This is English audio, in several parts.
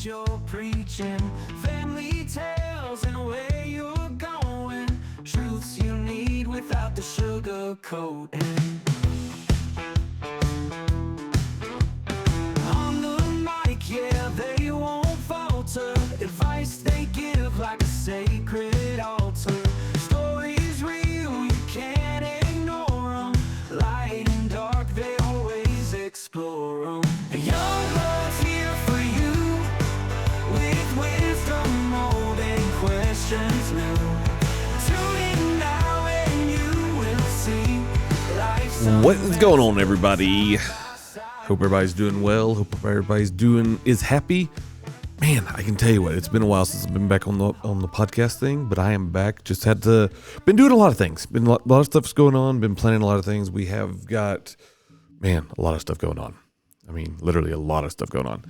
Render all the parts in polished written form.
what you're preaching, family tales and where you're going, truths you need without the sugar coating. On the mic, yeah, they won't falter, advice they give like a sacred altar. Stories real, you can't ignore them, light and dark, they always explore them. Young blood's here for you, with wisdom old and questions new. Tune in now and you will see life's What is going on, everybody? Hope everybody's doing well. Hope everybody's is happy. Man, I can tell you what, it's been a while since I've been back on the podcast thing, but I am back. Just been doing a lot of things. Been a lot of stuff's going on. Been planning a lot of things. We have got, a lot of stuff going on. I mean, literally a lot of stuff going on.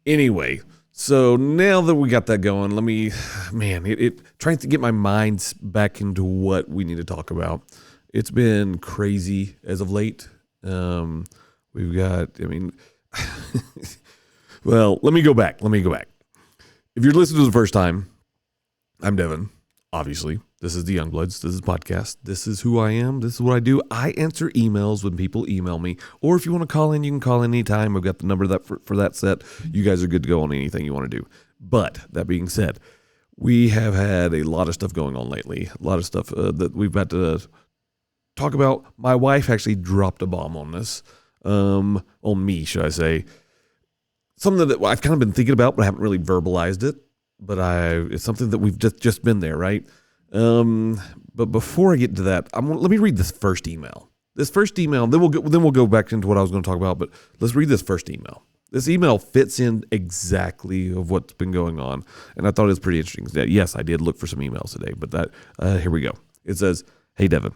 Anyway, so now that we got that going, trying to get my mind back into what we need to talk about. It's been crazy as of late. We've got, well, let me go back. If you're listening to the first time, I'm Devin, obviously. This is the Youngbloods. This is podcast. This is who I am. This is what I do. I answer emails when people email me. Or if you want to call in, you can call in anytime. I've got the number for that set. You guys are good to go on anything you want to do. But that being said, we have had a lot of stuff going on lately. A lot of stuff that we've got to talk about. My wife actually dropped a bomb on this. On me, should I say. Something that I've kind of been thinking about, but I haven't really verbalized it. But it's something that we've just been there, right? But before I get to that, let me read this first email. Then we'll go back into what I was going to talk about. But let's read this first email. This email fits in exactly of what's been going on, and I thought it was pretty interesting. Yes, I did look for some emails today, but here we go. It says, "Hey Devin,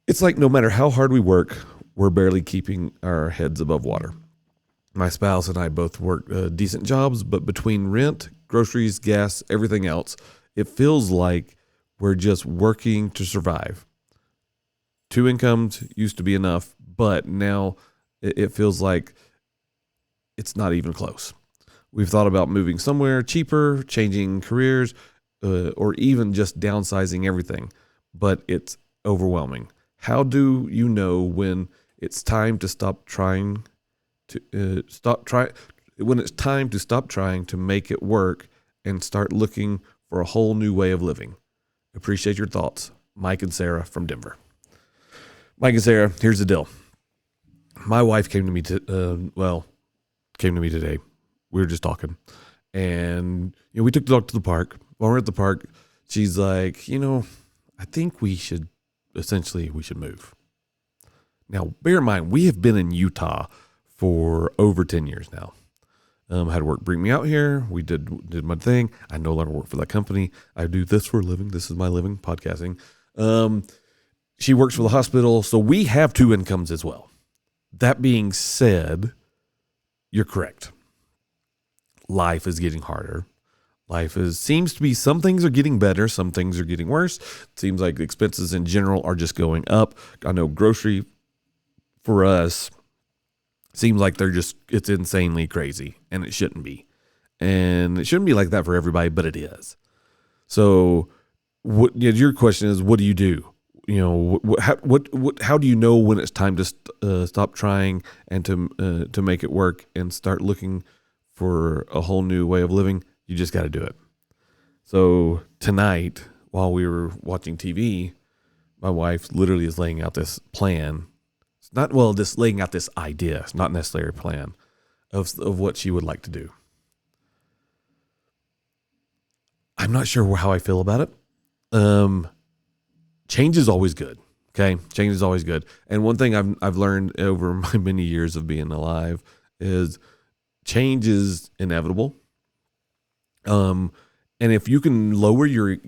it's like no matter how hard we work, we're barely keeping our heads above water. My spouse and I both work decent jobs, but between rent, groceries, gas, everything else, it feels like we're just working to survive. 2 incomes used to be enough, but now it feels like it's not even close. We've thought about moving somewhere cheaper, changing careers, or even just downsizing everything, but it's overwhelming. How do you know when it's time to stop trying to when it's time to stop trying to make it work and start looking for a whole new way of living? Appreciate your thoughts. Mike and Sarah from Denver." Mike and Sarah, here's the deal. My wife came to me today. We were just talking, and we took the dog to the park. While we're at the park, she's like, I think we should move. Now, bear in mind, we have been in Utah for over 10 years now. Had work bring me out here. We did my thing. I no longer work for that company. I do this for a living. This is my living, podcasting. She works for the hospital, so we have 2 incomes as well. That being said, you're correct. Life is getting harder. Seems to be, some things are getting better, some things are getting worse. It seems like the expenses in general are just going up. I know grocery for us seems like it's insanely crazy, and it shouldn't be. And it shouldn't be like that for everybody, but it is. So your question is, what do you do? How do you know when it's time to stop trying and to make it work and start looking for a whole new way of living? You just got to do it. So tonight, while we were watching TV, my wife literally is laying out this plan. Just laying out this idea. It's not necessarily a plan of what she would like to do. I'm not sure how I feel about it. Change is always good. Okay, change is always good. And one thing I've learned over my many years of being alive is change is inevitable. And if you can lower your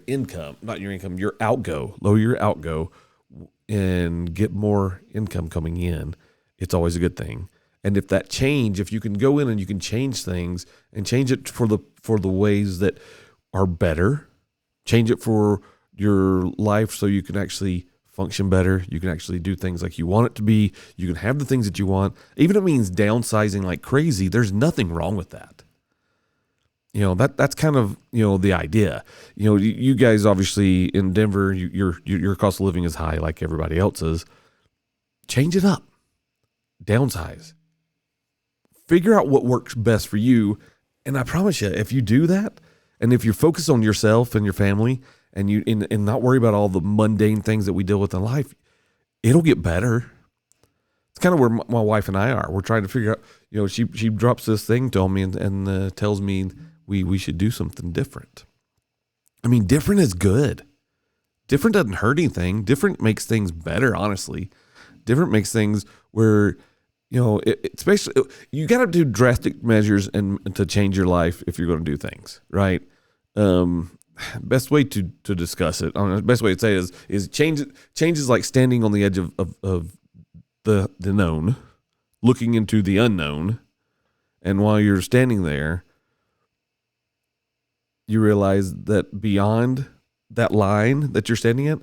income, not your income, lower your outgo and get more income coming in, it's always a good thing. And if you can go in and you can change things and change it for the ways that are better, change it for your life so you can actually function better. You can actually do things like you want it to be. You can have the things that you want. Even if it means downsizing like crazy, there's nothing wrong with that. That's kind of, the idea. You guys obviously in Denver, your cost of living is high like everybody else's. Change it up. Downsize. Figure out what works best for you. And I promise you, if you do that, and if you focus on yourself and your family, and not worry about all the mundane things that we deal with in life, it'll get better. It's kind of where my wife and I are. We're trying to figure out, she drops this thing to me and tells me we should do something different. I mean, different is good. Different doesn't hurt anything. Different makes things better, honestly. Different makes things where, especially you got to do drastic measures and to change your life if you're going to do things, right? Best way to discuss it, best way to say it is change is like standing on the edge of the known, looking into the unknown. And while you're standing there, you realize that beyond that line that you're standing at,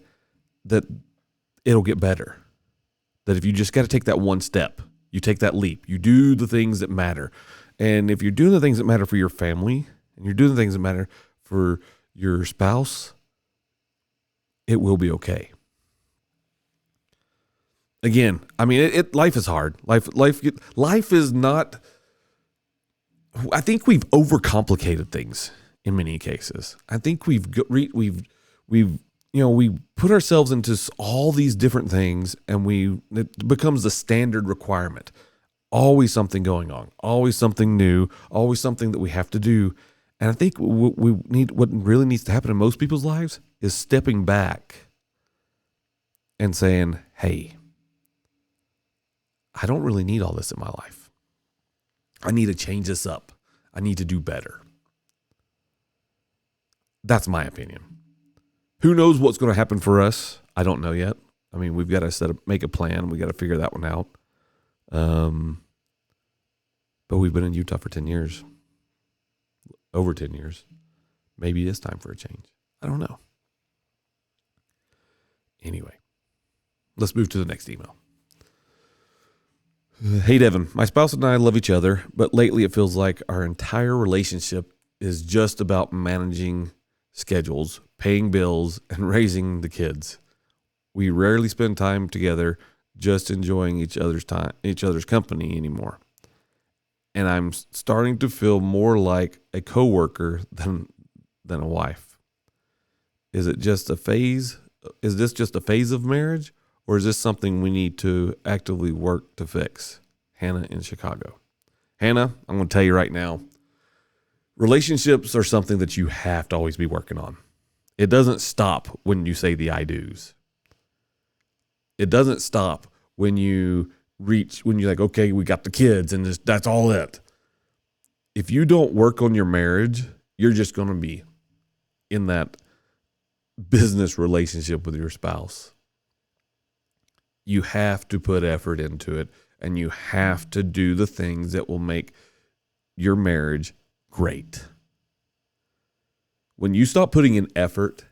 that it'll get better. That if you just got to take that one step, you take that leap, you do the things that matter. And if you're doing the things that matter for your family, and you're doing the things that matter for your spouse, it will be okay. Again, I mean, life is hard. Life is not. I think we've overcomplicated things in many cases. I think we put ourselves into all these different things, and it becomes the standard requirement. Always something going on, always something new, always something that we have to do. And I think what really needs to happen in most people's lives is stepping back and saying, hey, I don't really need all this in my life. I need to change this up. I need to do better. That's my opinion. Who knows what's going to happen for us? I don't know yet. I mean, we've got to make a plan. We got to figure that one out. But we've been in Utah for 10 years. Over 10 years. Maybe it's time for a change. I don't know. Anyway, let's move to the next email. Hey, Devin, my spouse and I love each other, but lately it feels like our entire relationship is just about managing schedules, paying bills, and raising the kids. We rarely spend time together just enjoying each other's company anymore. And I'm starting to feel more like a coworker than a wife. Is it just a phase? Is this just a phase of marriage, or is this something we need to actively work to fix? Hannah in Chicago. Hannah, I'm going to tell you right now, relationships are something that you have to always be working on. It doesn't stop when you say the I do's. It doesn't stop when you're like, okay, we got the kids and that's all it. If you don't work on your marriage, you're just going to be in that business relationship with your spouse. You have to put effort into it, and you have to do the things that will make your marriage great. When you stop putting in effort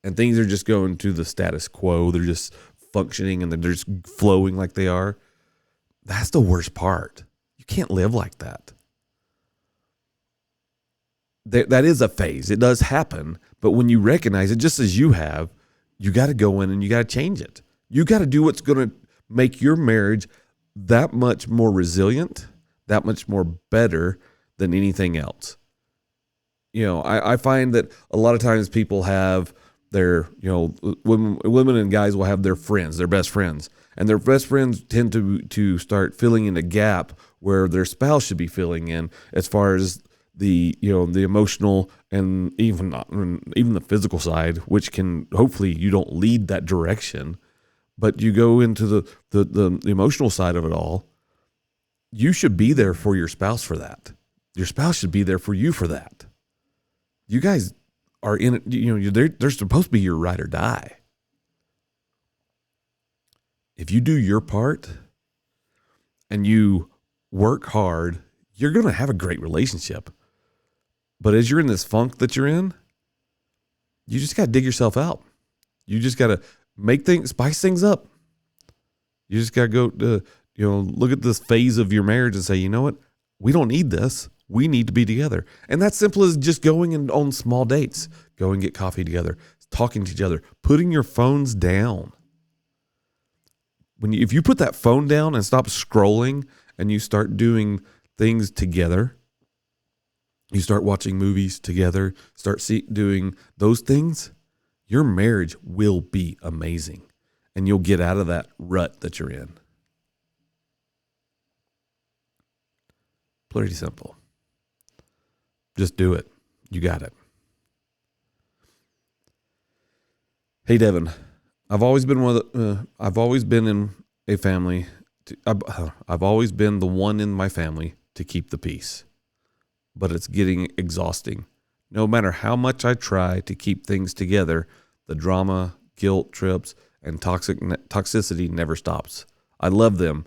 and things are just going to the status quo, they're just functioning and they're just flowing like they are, that's the worst part. You can't live like that. That is a phase. It does happen. But when you recognize it, just as you have, you got to go in and you got to change it. You got to do what's going to make your marriage that much more resilient, that much more better than anything else. I find that a lot of times people have their, women and guys will have their friends, their best friends. And their best friends tend to start filling in a gap where their spouse should be filling in, as far as the emotional and even the physical side, which can, hopefully you don't lead that direction, but you go into the emotional side of it all. You should be there for your spouse for that. Your spouse should be there for you for that. You guys are in it. They're supposed to be your ride or die. If you do your part and you work hard, you're going to have a great relationship. But as you're in this funk that you're in, you just got to dig yourself out. You just got to spice things up. You just got to go, look at this phase of your marriage and say, you know what? We don't need this. We need to be together. And that's simple as just going on small dates, go and get coffee together, talking to each other, putting your phones down. If you put that phone down and stop scrolling and you start doing things together, you start watching movies together, doing those things, your marriage will be amazing. And you'll get out of that rut that you're in. Pretty simple. Just do it. You got it. Hey, Devin, I've always been in a family. I've always been the one in my family to keep the peace, but it's getting exhausting. No matter how much I try to keep things together, the drama, guilt trips, and toxicity never stops. I love them,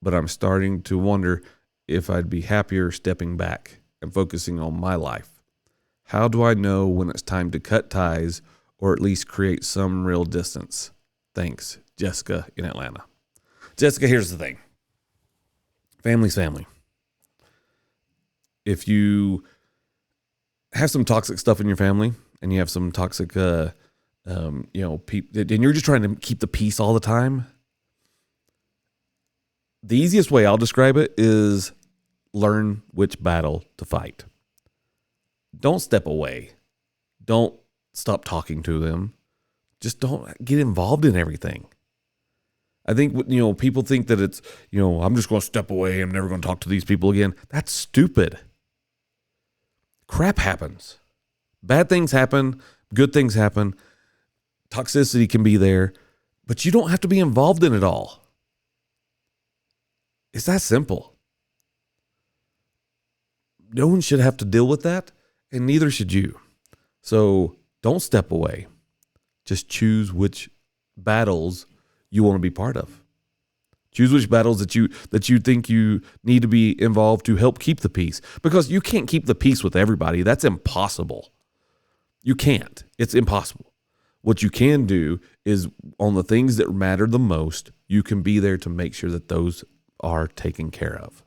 but I'm starting to wonder if I'd be happier stepping back and focusing on my life. How do I know when it's time to cut ties or at least create some real distance? Thanks, Jessica in Atlanta. Jessica, here's the thing. Family's family. If you have some toxic stuff in your family and you have some toxic, people, and you're just trying to keep the peace all the time, the easiest way I'll describe it is learn which battle to fight. Don't step away. Don't stop talking to them. Just don't get involved in everything. I think, people think that it's, I'm just going to step away. I'm never going to talk to these people again. That's stupid. Crap happens. Bad things happen. Good things happen. Toxicity can be there, but you don't have to be involved in it all. It's that simple. No one should have to deal with that, and neither should you. So don't step away. Just choose which battles you want to be part of. Choose which battles that you think you need to be involved to help keep the peace. Because you can't keep the peace with everybody. That's impossible. You can't. It's impossible. What you can do is on the things that matter the most, you can be there to make sure that those are taken care of.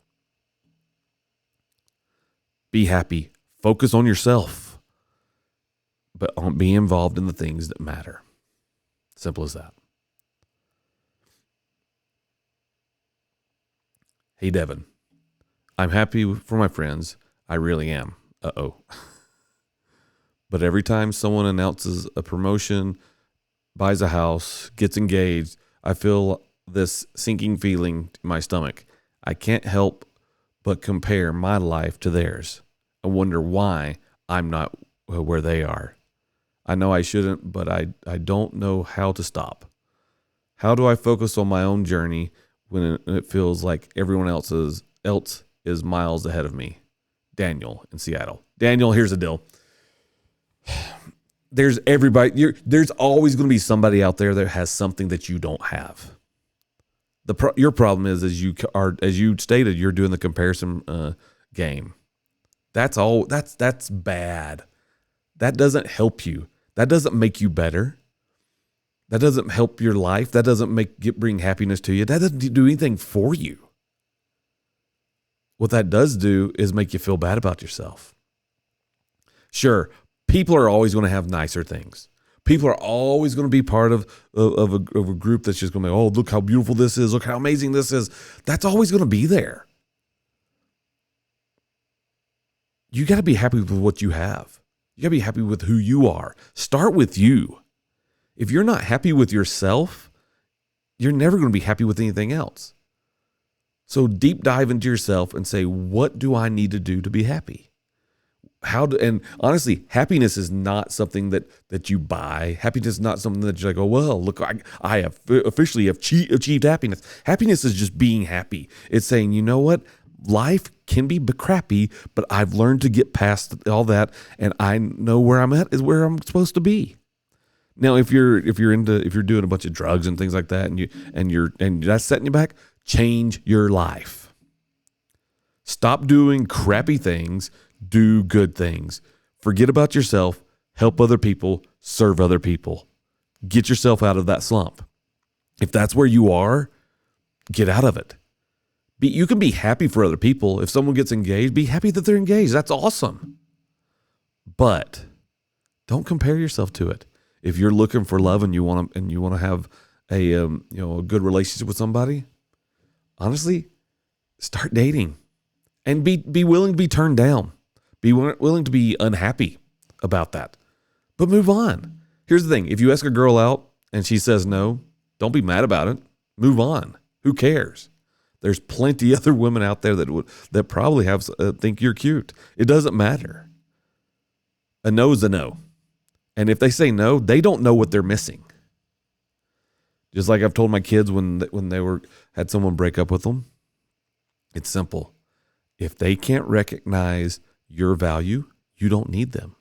Be happy. Focus on yourself. But be involved in the things that matter. Simple as that. Hey, Devin, I'm happy for my friends. I really am. Uh-oh. But every time someone announces a promotion, buys a house, gets engaged, I feel this sinking feeling in my stomach. I can't help but compare my life to theirs. I wonder why I'm not where they are. I know I shouldn't, but I don't know how to stop. How do I focus on my own journey when it feels like everyone else is miles ahead of me? Daniel in Seattle. Daniel, here's the deal. There's everybody. There's always going to be somebody out there that has something that you don't have. Your problem is, as you stated, you're doing the comparison game. That's all. That's bad. That doesn't help you. That doesn't make you better. That doesn't help your life. That doesn't bring happiness to you. That doesn't do anything for you. What that does do is make you feel bad about yourself. Sure, people are always going to have nicer things. People are always going to be part of a group that's just going to be, oh, look how beautiful this is. Look how amazing this is. That's always going to be there. You got to be happy with what you have. You got to be happy with who you are. Start with you. If you're not happy with yourself, you're never going to be happy with anything else. So deep dive into yourself and say, what do I need to do to be happy? And honestly, happiness is not something that you buy. Happiness is not something that you're like, oh, well, look, I have officially achieved happiness. Happiness is just being happy. It's saying, you know what? Life can be crappy, but I've learned to get past all that, and I know where I'm at is where I'm supposed to be. Now, if you're doing a bunch of drugs and things like that, and that's setting you back, change your life. Stop doing crappy things. Do good things. Forget about yourself. Help other people. Serve other people. Get yourself out of that slump. If that's where you are, get out of it. You can be happy for other people. If someone gets engaged, be happy that they're engaged. That's awesome. But don't compare yourself to it. If you're looking for love and you want to have a good relationship with somebody, honestly, start dating and be willing to be turned down. Be willing to be unhappy about that. But move on. Here's the thing. If you ask a girl out and she says no, don't be mad about it. Move on. Who cares? There's plenty other women out there that probably think you're cute. It doesn't matter. A no is a no. And if they say no, they don't know what they're missing. Just like I've told my kids when they had someone break up with them, it's simple. If they can't recognize your value, you don't need them.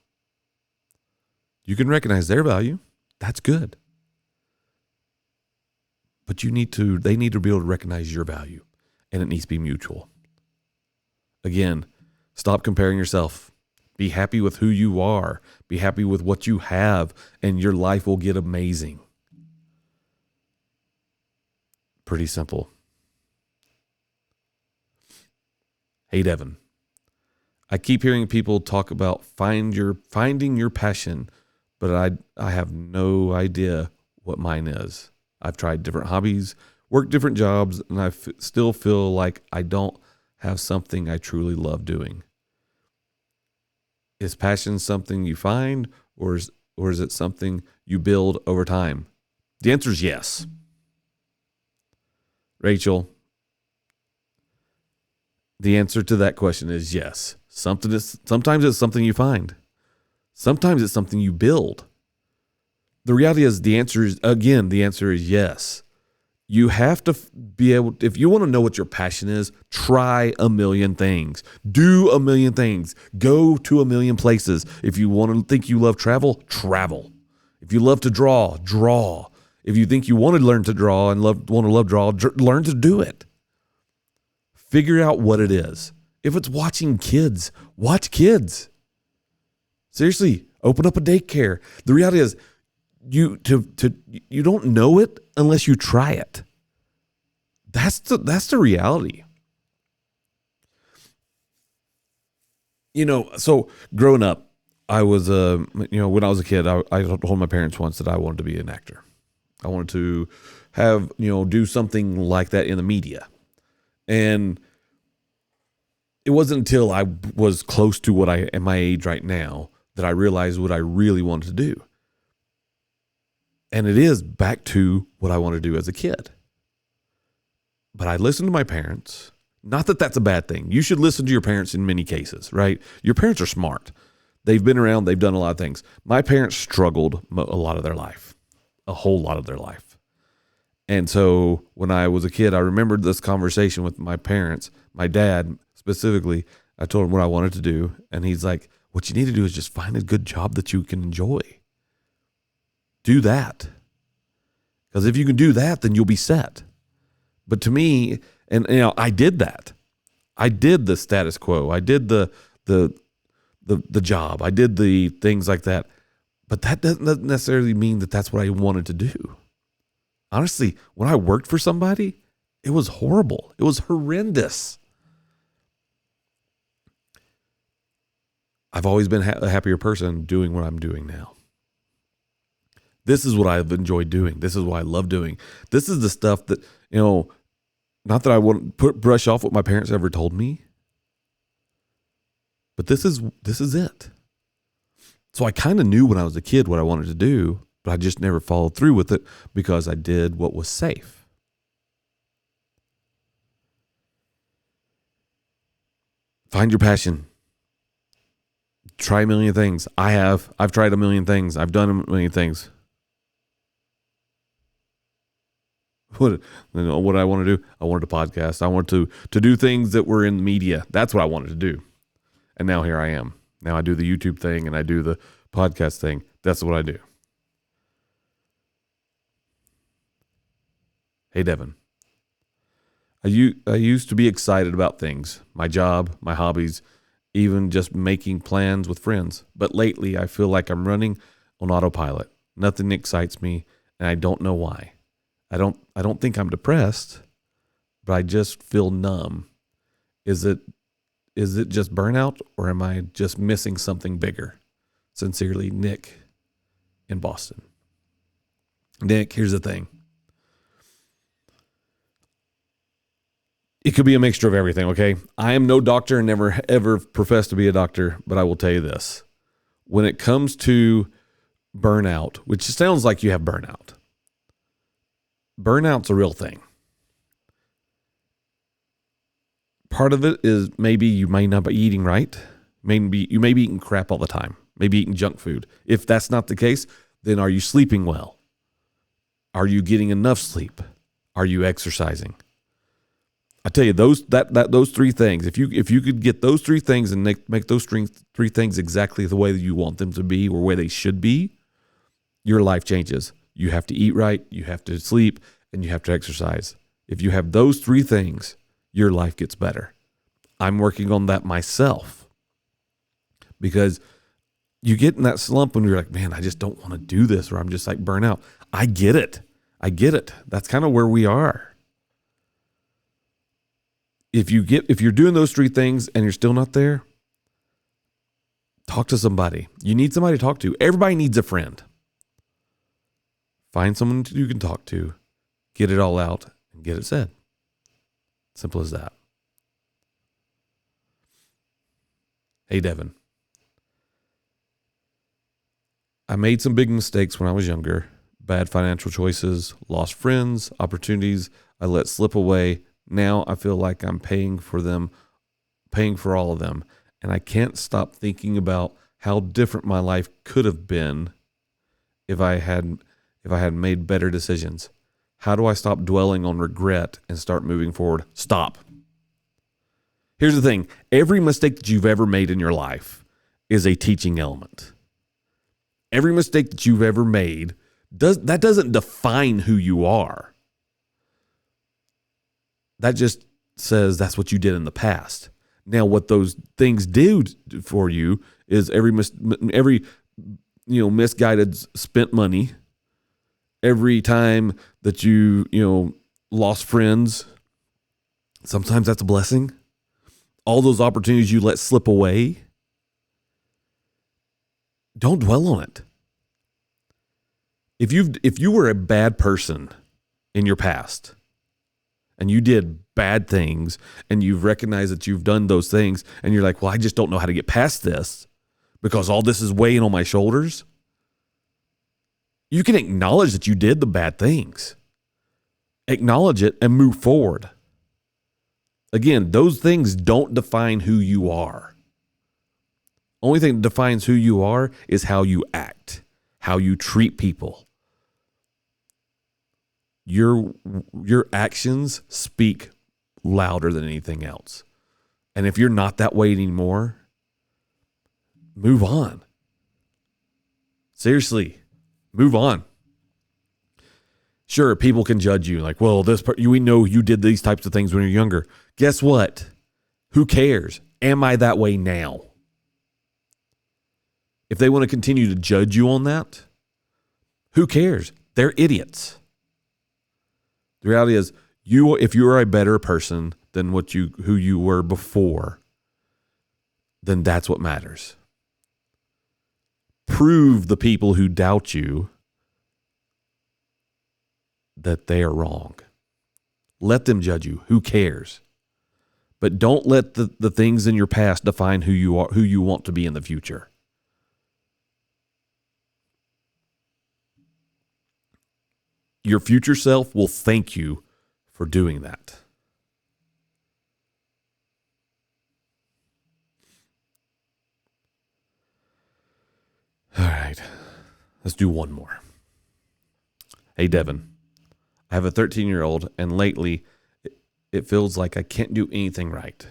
You can recognize their value. That's good. But they need to be able to recognize your value, and it needs to be mutual. Again, stop comparing yourself. Be happy with who you are. Be happy with what you have, and your life will get amazing. Pretty simple. Hey, Devin. I keep hearing people talk about finding your passion, but I have no idea what mine is. I've tried different hobbies, worked different jobs, and I still feel like I don't have something I truly love doing. Is passion something you find, or is it something you build over time? The answer is yes. Rachel, the answer to that question is yes. Sometimes it's something you find. Sometimes it's something you build. The reality is the answer is yes. You have to be able, if you want to know what your passion is, try a million things. Do a million things. Go to a million places. If you want to think you love travel, travel. If you love to draw, draw. If you think you want to learn to draw and want to love draw, learn to do it. Figure out what it is. If it's watching kids, watch kids. Seriously, open up a daycare. The reality is, you don't know it unless you try it. That's the reality. So growing up, I was when I was a kid, I told my parents once that I wanted to be an actor. I wanted to have, do something like that in the media. And it wasn't until I was close to what I am my age right now that I realized what I really wanted to do. And it is back to what I wanted to do as a kid. But I listened to my parents. Not that that's a bad thing. You should listen to your parents in many cases, right? Your parents are smart. They've been around. They've done a lot of things. My parents struggled a lot of their life, a whole lot of their life. And so when I was a kid, I remembered this conversation with my parents, my dad specifically. I told him what I wanted to do. And he's like, what you need to do is just find a good job that you can enjoy. Do that. Because if you can do that, then you'll be set. But to me, and I did that. I did the status quo. I did the job. I did the things like that. But that doesn't necessarily mean that that's what I wanted to do. Honestly, when I worked for somebody, it was horrible. It was horrendous. I've always been a happier person doing what I'm doing now. This is what I've enjoyed doing. This is what I love doing. This is the stuff that, not that I want to brush off what my parents ever told me, but this is it. So I kind of knew when I was a kid what I wanted to do, but I just never followed through with it because I did what was safe. Find your passion. Try a million things. I've tried a million things. I've done a million things. What I want to do? I wanted to podcast. I wanted to do things that were in the media. That's what I wanted to do. And now here I am. Now I do the YouTube thing and I do the podcast thing. That's what I do. Hey, Devin. I used to be excited about things, my job, my hobbies, even just making plans with friends. But lately I feel like I'm running on autopilot. Nothing excites me. and I don't know why. I don't think I'm depressed, but I just feel numb. Is it just burnout, or am I just missing something bigger? Sincerely, Nick in Boston. Nick, here's the thing. It could be a mixture of everything, okay? I am no doctor and never ever professed to be a doctor, but I will tell you this. When it comes to burnout, which sounds like you have burnout's a real thing. Part of it is maybe you may not be eating right. Maybe you may be eating crap all the time. Maybe eating junk food. If that's not the case, then are you sleeping well? Are you getting enough sleep? Are you exercising? I tell you, those three things, if you could get those three things and make those three things exactly the way that you want them to be or where they should be, your life changes. You have to eat right, you have to sleep, and you have to exercise. If you have those three things, your life gets better. I'm working on that myself because you get in that slump when you're like, man, I just don't want to do this, or I'm just like burnt out. I get it. That's kind of where we are. If you're doing those three things and you're still not there, talk to somebody. You need somebody to talk to. Everybody needs a friend. Find someone you can talk to, get it all out, and get it said. Simple as that. Hey, Devin. I made some big mistakes when I was younger. Bad financial choices, lost friends, opportunities I let slip away. Now I feel like I'm paying for all of them. And I can't stop thinking about how different my life could have been if I had made better decisions. How do I stop dwelling on regret and start moving forward? Stop. Here's the thing. Every mistake that you've ever made in your life is a teaching element. Every mistake that you've ever made doesn't define who you are. That just says that's what you did in the past. Now, what those things do for you is every misguided spent money, every time that you lost friends, sometimes that's a blessing. All those opportunities you let slip away, don't dwell on it. If you were a bad person in your past and you did bad things and you've recognized that you've done those things and you're like, well, I just don't know how to get past this because all this is weighing on my shoulders. You can acknowledge that you did the bad things. Acknowledge it and move forward. Again, those things don't define who you are. Only thing that defines who you are is how you act, how you treat people. Your actions speak louder than anything else. And if you're not that way anymore, move on. Seriously, move on. Sure, people can judge you like, well, we know you did these types of things when you're younger. Guess what? Who cares? Am I that way now? If they want to continue to judge you on that, who cares? They're idiots. The reality is, if you are a better person than who you were before, then that's what matters. Prove the people who doubt you that they are wrong. Let them judge you. Who cares? But don't let the things in your past define who you are, who you want to be in the future. Your future self will thank you for doing that. All right, let's do one more. Hey, Devin, I have a 13-year-old, and lately it feels like I can't do anything right.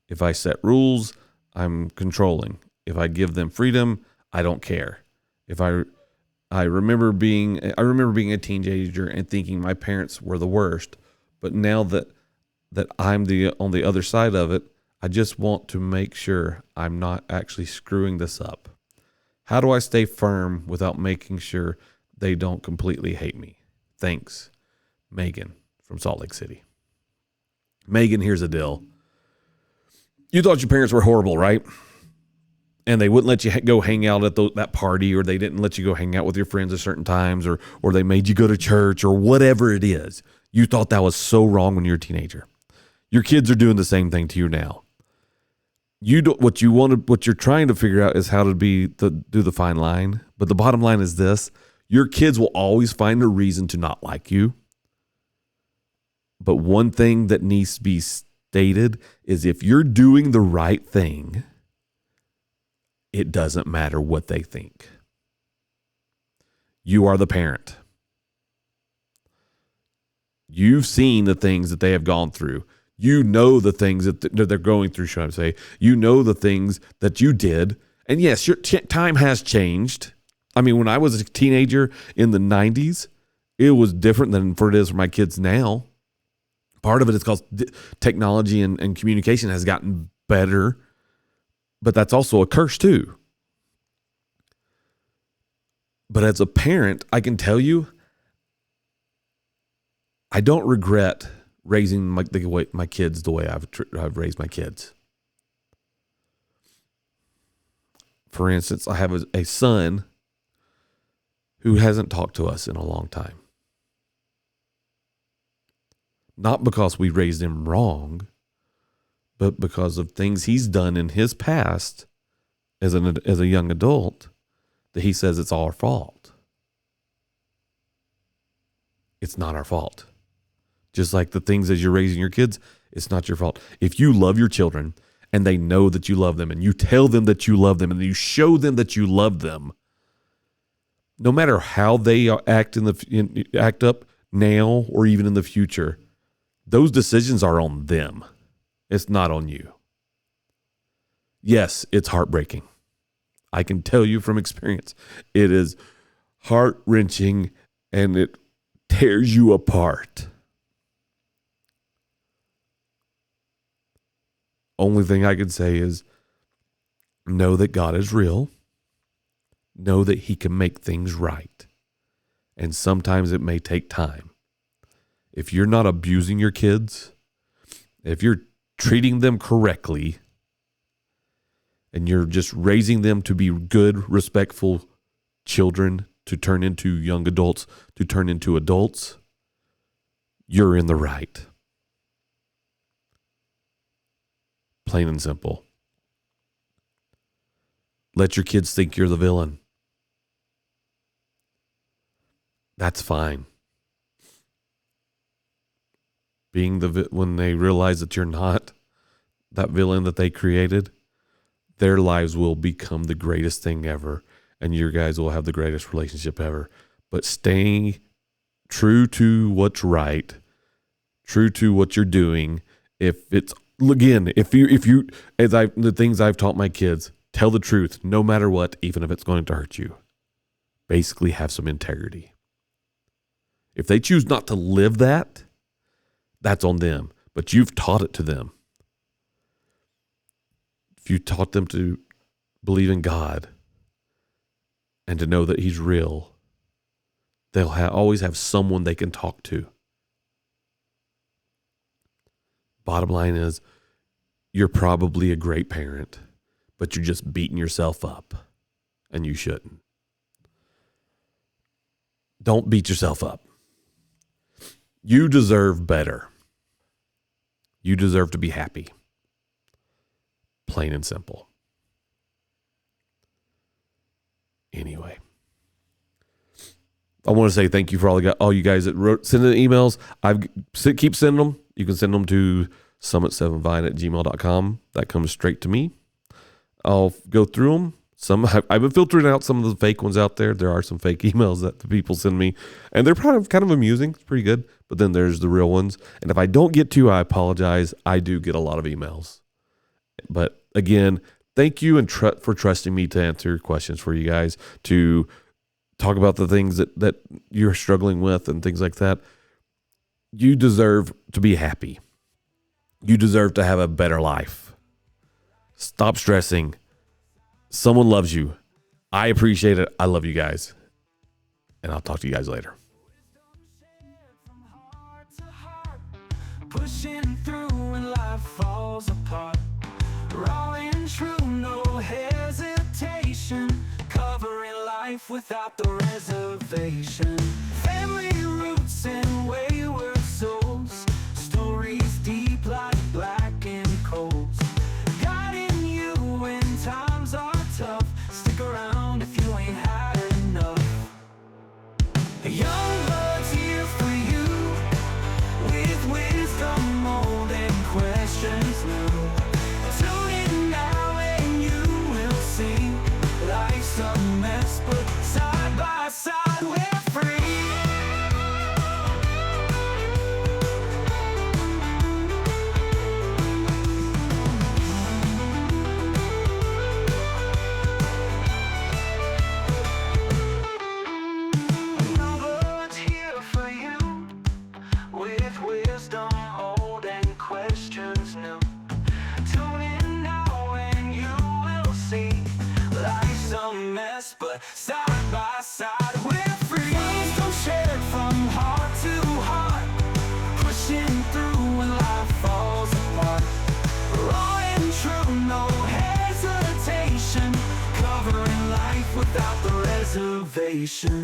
If I set rules, I'm controlling. If I give them freedom, I don't care. I remember being a teenager and thinking my parents were the worst, but now that I'm on the other side of it, I just want to make sure I'm not actually screwing this up. How do I stay firm without making sure they don't completely hate me. Thanks, Megan from Salt Lake City. Megan, here's the deal. You thought your parents were horrible, right? And they wouldn't let you go hang out at that party, or they didn't let you go hang out with your friends at certain times, or they made you go to church, or whatever it is. You thought that was so wrong when you were a teenager. Your kids are doing the same thing to you now. What you're trying to figure out is how to do the fine line. But the bottom line is this: your kids will always find a reason to not like you. But one thing that needs to be stated is if you're doing the right thing, it doesn't matter what they think. You are the parent. You've seen the things that they have gone through. You know the things that they're going through, should I say. You know the things that you did. And yes, your time has changed. I mean, when I was a teenager in the 90s, it was different than it is for my kids now. Part of it is because technology and communication has gotten better, but that's also a curse too. But as a parent, I can tell you, I don't regret raising my kids the way I've raised my kids. For instance, I have a son who hasn't talked to us in a long time. Not because we raised him wrong, but because of things he's done in his past as a young adult that he says it's all our fault. It's not our fault. Just like the things as you're raising your kids, it's not your fault. If you love your children and they know that you love them and you tell them that you love them and you show them that you love them, no matter how they act up now or even in the future, those decisions are on them. It's not on you. Yes, it's heartbreaking. I can tell you from experience, it is heart-wrenching and it tears you apart. Only thing I can say is know that God is real. Know that he can make things right. And sometimes it may take time. If you're not abusing your kids, if you're treating them correctly, and you're just raising them to be good, respectful children, to turn into young adults, to turn into adults, you're in the right. Plain and simple. Let your kids think you're the villain. That's fine. When they realize that you're not that villain that they created, their lives will become the greatest thing ever, and your guys will have the greatest relationship ever. But staying true to what's right, true to what you're doing. The things I've taught my kids, tell the truth no matter what, even if it's going to hurt you. Basically, have some integrity. If they choose not to live that, that's on them. But you've taught it to them. If you taught them to believe in God and to know that he's real, they'll always have someone they can talk to. Bottom line is, you're probably a great parent, but you're just beating yourself up, and you shouldn't. Don't beat yourself up. You deserve better. You deserve to be happy. Plain and simple. Anyway, I want to say thank you for all you guys that send in emails. Keep sending them. You can send them to summit7vine@gmail.com. That comes straight to me. I'll go through them. I've been filtering out some of the fake ones out there. There are some fake emails that the people send me, and they're kind of amusing. It's pretty good. But then there's the real ones. And if I don't get to, I apologize. I do get a lot of emails. But again, thank you for trusting me to answer your questions for you guys, to talk about the things that you're struggling with and things like that. You deserve to be happy. You deserve to have a better life. Stop stressing. Someone loves you. I appreciate it. I love you guys. and I'll talk to you guys later. From heart to heart, pushing through when life falls apart. Raw and true, no hesitation, covering life without the reservation. Family roots and wayward souls, stories deep like blackened coals, guiding you when times are tough. Stick around if you ain't had enough. The young blood's here for you, with wisdom old and questions new. Tune in now and you will see life's a mess, but side by side we're free. Young blood's here for you, with wisdom old and questions new. Tune in now and you will see life's a mess, but side by side we're free. Wisdom shared from heart to heart, pushing through when life falls apart. Raw and true, no hesitation, covering life without the reservation.